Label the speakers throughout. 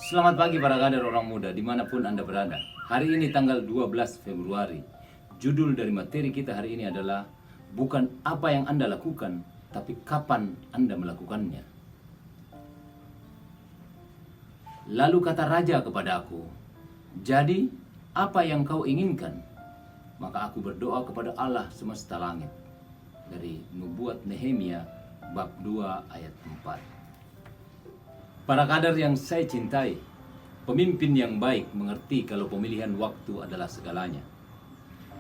Speaker 1: Selamat pagi para kader orang muda dimanapun Anda berada. Hari ini tanggal 12 Februari. Judul dari materi kita hari ini adalah bukan apa yang Anda lakukan, tapi kapan Anda melakukannya. Lalu kata raja kepada aku, "Jadi apa yang kau inginkan?" Maka aku berdoa kepada Allah semesta langit. Dari Nubuat Nehemia bab 2 ayat 4. Para kader yang saya cintai, pemimpin yang baik mengerti kalau pemilihan waktu adalah segalanya.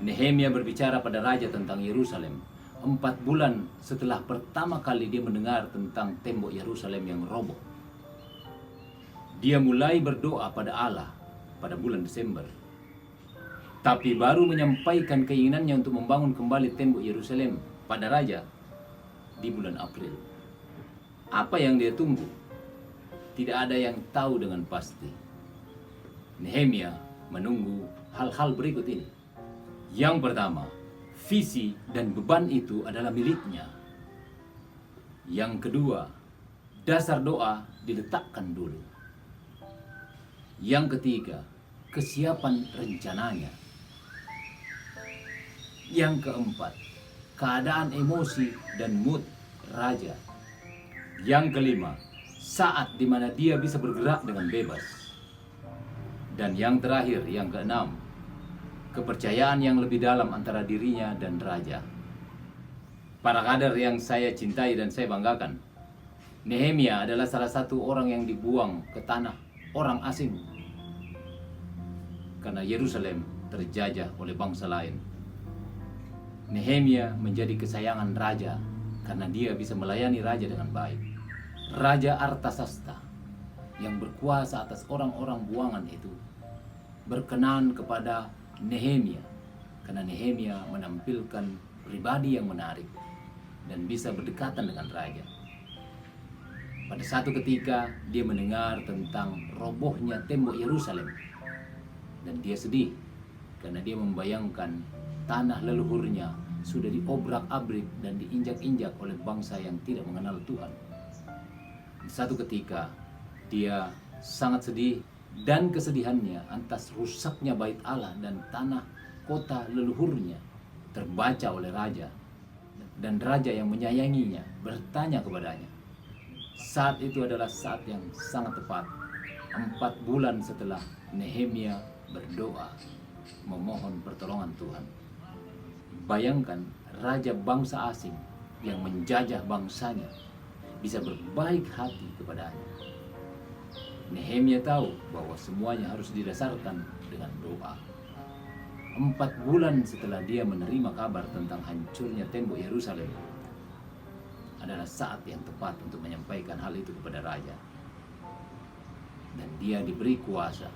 Speaker 1: Nehemia berbicara pada raja tentang Yerusalem 4 bulan setelah pertama kali dia mendengar tentang tembok Yerusalem yang roboh. Dia mulai berdoa pada Allah pada bulan Desember, tapi baru menyampaikan keinginannya untuk membangun kembali tembok Yerusalem pada raja di bulan April. Apa yang dia tunggu? Tidak ada yang tahu dengan pasti. Nehemia menunggu hal-hal berikut ini. Yang pertama, visi dan beban itu adalah miliknya. Yang kedua, dasar doa diletakkan dulu. Yang ketiga, kesiapan rencananya. Yang keempat, keadaan emosi dan mood raja. Yang kelima, saat di mana dia bisa bergerak dengan bebas. Dan yang terakhir, yang keenam, kepercayaan yang lebih dalam antara dirinya dan raja. Para kader yang saya cintai dan saya banggakan, Nehemia adalah salah satu orang yang dibuang ke tanah orang asing karena Yerusalem terjajah oleh bangsa lain. Nehemia menjadi kesayangan raja karena dia bisa melayani raja dengan baik. Raja Artasasta yang berkuasa atas orang-orang buangan itu berkenan kepada Nehemia karena Nehemia menampilkan pribadi yang menarik dan bisa berdekatan dengan raja. Pada satu ketika dia mendengar tentang robohnya tembok Yerusalem dan dia sedih karena dia membayangkan tanah leluhurnya sudah diobrak-abrik dan diinjak-injak oleh bangsa yang tidak mengenal Tuhan. Satu ketika dia sangat sedih dan kesedihannya atas rusaknya bait Allah dan tanah kota leluhurnya terbaca oleh raja, dan raja yang menyayanginya bertanya kepadanya. Saat itu adalah saat yang sangat tepat, 4 bulan setelah Nehemia berdoa memohon pertolongan Tuhan. Bayangkan raja bangsa asing yang menjajah bangsanya bisa berbaik hati kepadanya. Nehemia tahu bahwa semuanya harus didasarkan dengan doa. 4 bulan setelah dia menerima kabar tentang hancurnya tembok Yerusalem adalah saat yang tepat untuk menyampaikan hal itu kepada raja. Dan dia diberi kuasa,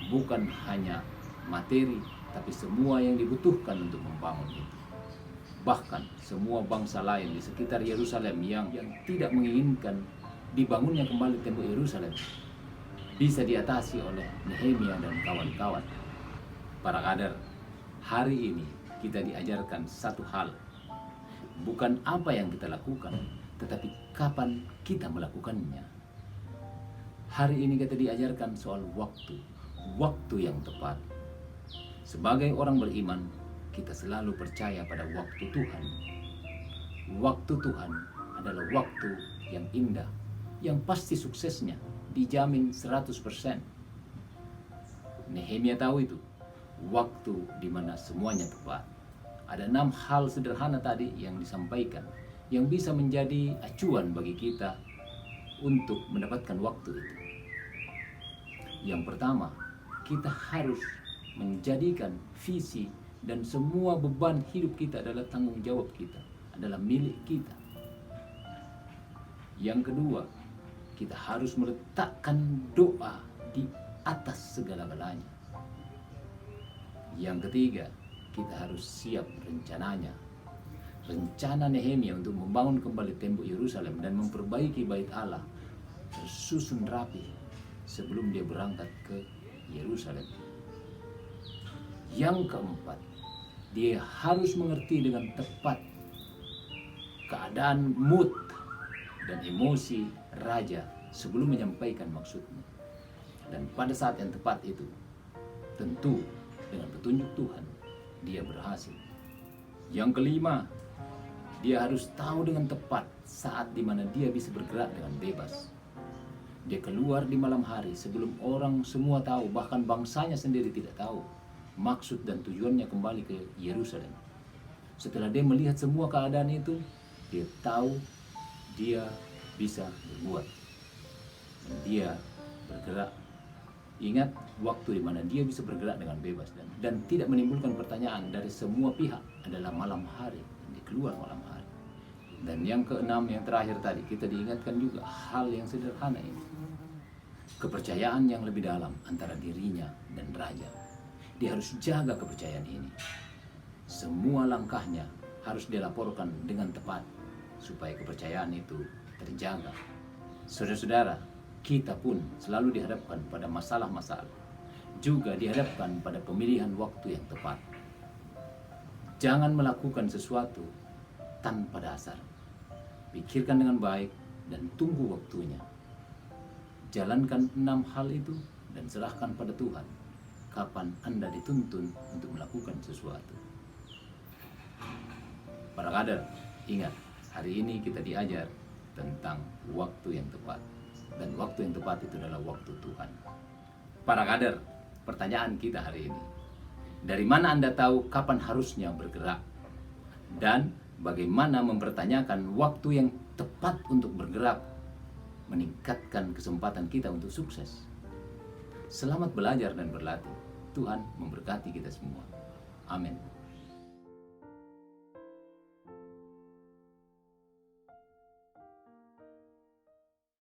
Speaker 1: bukan hanya materi, tapi semua yang dibutuhkan untuk membangun itu. Bahkan semua bangsa lain di sekitar Yerusalem yang tidak menginginkan dibangunnya kembali tembok Yerusalem bisa diatasi oleh Nehemia dan kawan-kawan. Para kader, hari ini kita diajarkan satu hal. Bukan apa yang kita lakukan, tetapi kapan kita melakukannya. Hari ini kita diajarkan soal waktu yang tepat. Sebagai orang beriman, kita selalu percaya pada waktu Tuhan. Waktu Tuhan adalah waktu yang indah, yang pasti suksesnya dijamin 100%. Nehemia tahu itu, waktu di mana semuanya tepat. Ada 6 hal sederhana tadi yang disampaikan, yang bisa menjadi acuan bagi kita untuk mendapatkan waktu itu. Yang pertama, kita harus menjadikan visi dan semua beban hidup kita adalah tanggung jawab kita, adalah milik kita. Yang kedua, kita harus meletakkan doa di atas segala-galanya. Yang ketiga, kita harus siap rencananya. Rencana Nehemia untuk membangun kembali tembok Yerusalem dan memperbaiki bait Allah tersusun rapi sebelum dia berangkat ke Yerusalem. Yang keempat, dia harus mengerti dengan tepat keadaan mood dan emosi raja sebelum menyampaikan maksudnya. Dan pada saat yang tepat itu, tentu dengan petunjuk Tuhan, dia berhasil. Yang kelima, dia harus tahu dengan tepat saat di mana dia bisa bergerak dengan bebas. Dia keluar di malam hari sebelum orang semua tahu, bahkan bangsanya sendiri tidak tahu maksud dan tujuannya kembali ke Yerusalem. Setelah dia melihat semua keadaan itu, dia tahu dia bisa berbuat. Dan dia bergerak. Ingat waktu di mana dia bisa bergerak dengan bebas dan tidak menimbulkan pertanyaan dari semua pihak adalah malam hari. Dia keluar malam hari. Dan yang keenam, yang terakhir tadi, kita diingatkan juga hal yang sederhana ini. Kepercayaan yang lebih dalam antara dirinya dan raja. Dia harus jaga kepercayaan ini. Semua langkahnya harus dilaporkan dengan tepat supaya kepercayaan itu terjaga. Saudara-saudara, kita pun selalu dihadapkan pada masalah-masalah, juga dihadapkan pada pemilihan waktu yang tepat. Jangan melakukan sesuatu tanpa dasar. Pikirkan dengan baik dan tunggu waktunya. Jalankan 6 hal itu dan serahkan pada Tuhan kapan Anda dituntun untuk melakukan sesuatu. Para kader, ingat, hari ini kita diajar tentang waktu yang tepat. Dan waktu yang tepat itu adalah waktu Tuhan. Para kader, pertanyaan kita hari ini, dari mana Anda tahu kapan harusnya bergerak? Dan bagaimana mempertanyakan waktu yang tepat untuk bergerak meningkatkan kesempatan kita untuk sukses? Selamat belajar dan berlatih. Tuhan memberkati kita semua. Amin.